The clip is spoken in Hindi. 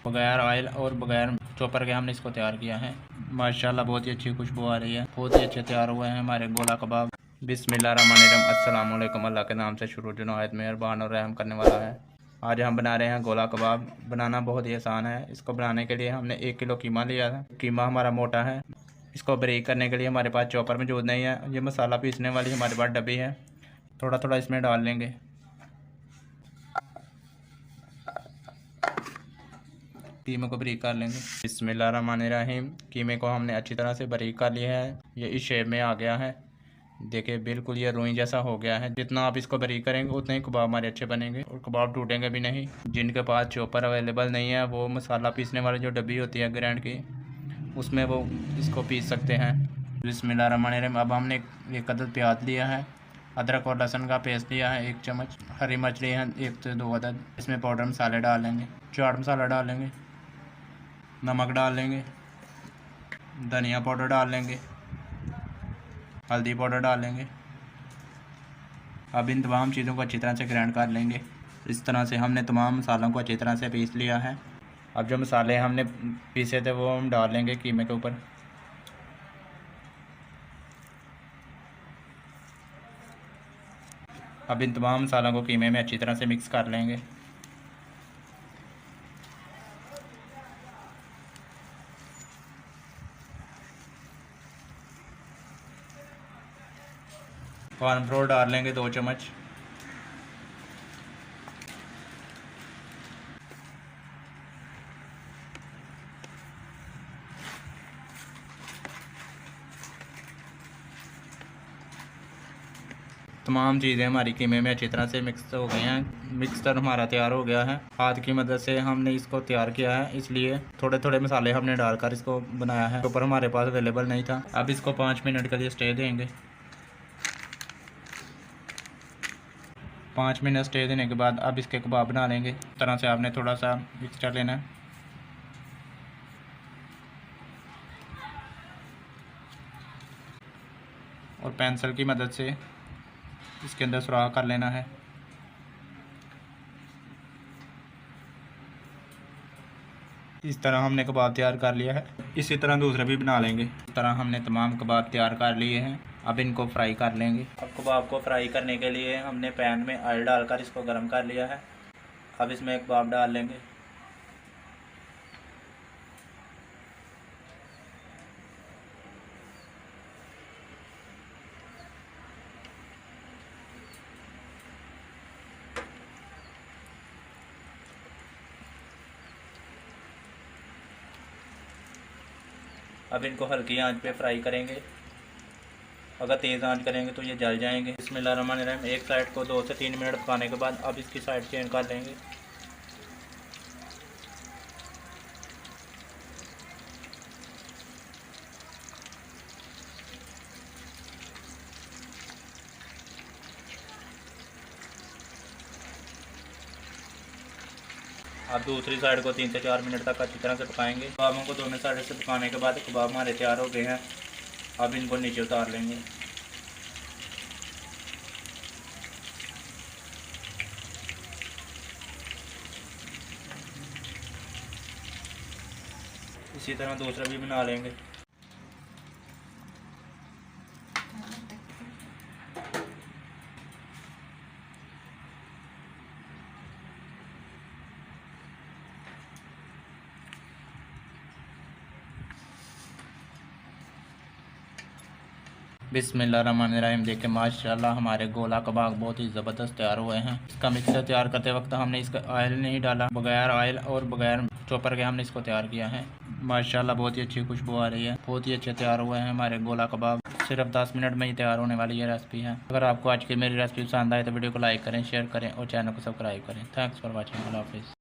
बगैर ऑयल और बगैर चॉपर के हमने इसको तैयार किया है। माशाल्लाह बहुत ही अच्छी खुशबू आ रही है, बहुत ही अच्छे तैयार हुए हैं हमारे गोला कबाब। बिस्मिल्लाहिर्रहमानिर्रहीम, अस्सलाम वालेकुम। अल्लाह के नाम से शुरू, जो नहायत मेहरबान और रहम करने वाला है। आज हम बना रहे हैं गोला कबाब। बनाना बहुत ही आसान है। इसको बनाने के लिए हमने 1 किलो कीमा लिया है। कीमा हमारा मोटा है। इसको बारीक करने के लिए हमारे पास चॉपर मौजूद नहीं है। ये मसाला पीसने वाली हमारे पास डब्बी है, थोड़ा थोड़ा इसमें डाल लेंगे। कीमे को बारीक कर लेंगे। बिस्मिल्लाहिर्रहमानिर्रहीम, कीमे को हमने अच्छी तरह से बारीक कर लिया है। ये इस शेप में आ गया है। देखिए बिल्कुल ये रुई जैसा हो गया है। जितना आप इसको बारीक करेंगे उतने ही कबाब हमारे अच्छे बनेंगे और कबाब टूटेंगे भी नहीं। जिनके पास चॉपर अवेलेबल नहीं है वो मसाला पीसने वाली जो डब्बी होती है ग्रैंड की, उसमें वो इसको पीस सकते हैं। बिस्मिल्लाहिर्रहमानिर्रहीम। अब हमने एक अदद प्याज लिया है, अदरक और लहसुन का पेस्ट लिया है 1 चम्मच, हरी मिर्च ली है 1 से 2 अदद। इसमें पाउडर मसाले डाल लेंगे, चाट मसाला डाल लेंगे, नमक डाल लेंगे, धनिया पाउडर डाल लेंगे, हल्दी पाउडर डाल लेंगे। अब इन तमाम चीज़ों को अच्छी तरह से ग्राइंड कर लेंगे। इस तरह से हमने तमाम मसालों को अच्छी तरह से पीस लिया है। अब जो मसाले हमने पीसे थे वो हम डाल लेंगे कीमे के ऊपर। अब इन तमाम मसालों को कीमे में अच्छी तरह से मिक्स कर लेंगे। कॉर्नफ्लोर डाल लेंगे 2 चम्मच। तमाम चीज़ें हमारी कीमे में अच्छी तरह से मिक्स हो गई हैं। मिक्सचर हमारा तैयार हो गया है। हाथ की मदद से हमने इसको तैयार किया है, इसलिए थोड़े थोड़े मसाले हमने डालकर इसको बनाया है। ऊपर हमारे पास अवेलेबल नहीं था। अब इसको 5 मिनट के लिए स्टे देंगे। 5 मिनट स्टे देने के बाद अब इसके कबाब बना लेंगे। इस तरह से आपने थोड़ा सा मिक्सचर लेना है और पेंसिल की मदद से इसके अंदर सुराख कर लेना है। इस तरह हमने कबाब तैयार कर लिया है। इसी तरह दूसरे भी बना लेंगे। इस तरह हमने तमाम कबाब तैयार कर लिए हैं। अब इनको फ्राई कर लेंगे। अब कबाब को फ्राई करने के लिए हमने पैन में ऑयल डालकर इसको गर्म कर लिया है। अब इसमें कबाब डाल लेंगे। अब इनको हल्की आंच पे फ्राई करेंगे। अगर तेज़ आंच करेंगे तो ये जल जाएंगे। बिस्मिल्लाहिर्रहमानिर्रहीम। एक साइड को 2 से 3 मिनट पकाने के बाद अब इसकी साइड चेंज कर लेंगे। अब दूसरी साइड को 3 से 4 मिनट तक अच्छी तरह से पकाएंगे। कबाबों को दोनों साइड से पकाने के बाद कबाब हमारे तैयार हो गए हैं। अब इनको नीचे उतार लेंगे। इसी तरह दूसरा भी बना लेंगे। बिस्मिल्लाहिर्रहमानिर्रहीम। देखिए माशाल्लाह हमारे गोला कबाब बहुत ही ज़बरदस्त तैयार हुए हैं। इसका मिक्सर तैयार करते वक्त हमने इसका ऑयल नहीं डाला, बगैर ऑयल और बगैर चॉपर के हमने इसको तैयार किया है। माशाल्लाह बहुत ही अच्छी खुशबू आ रही है, बहुत ही अच्छे तैयार हुए हैं हमारे गोला कबाब। सिर्फ 10 मिनट में ही तैयार होने वाली ये रेसिपी है। अगर आपको आज की मेरी रेसिपी पसंद आए तो वीडियो को लाइक करें, शेयर करें और चैनल को सब्सक्राइब करें। Thanks for watching. अल्लाह हाफिज़।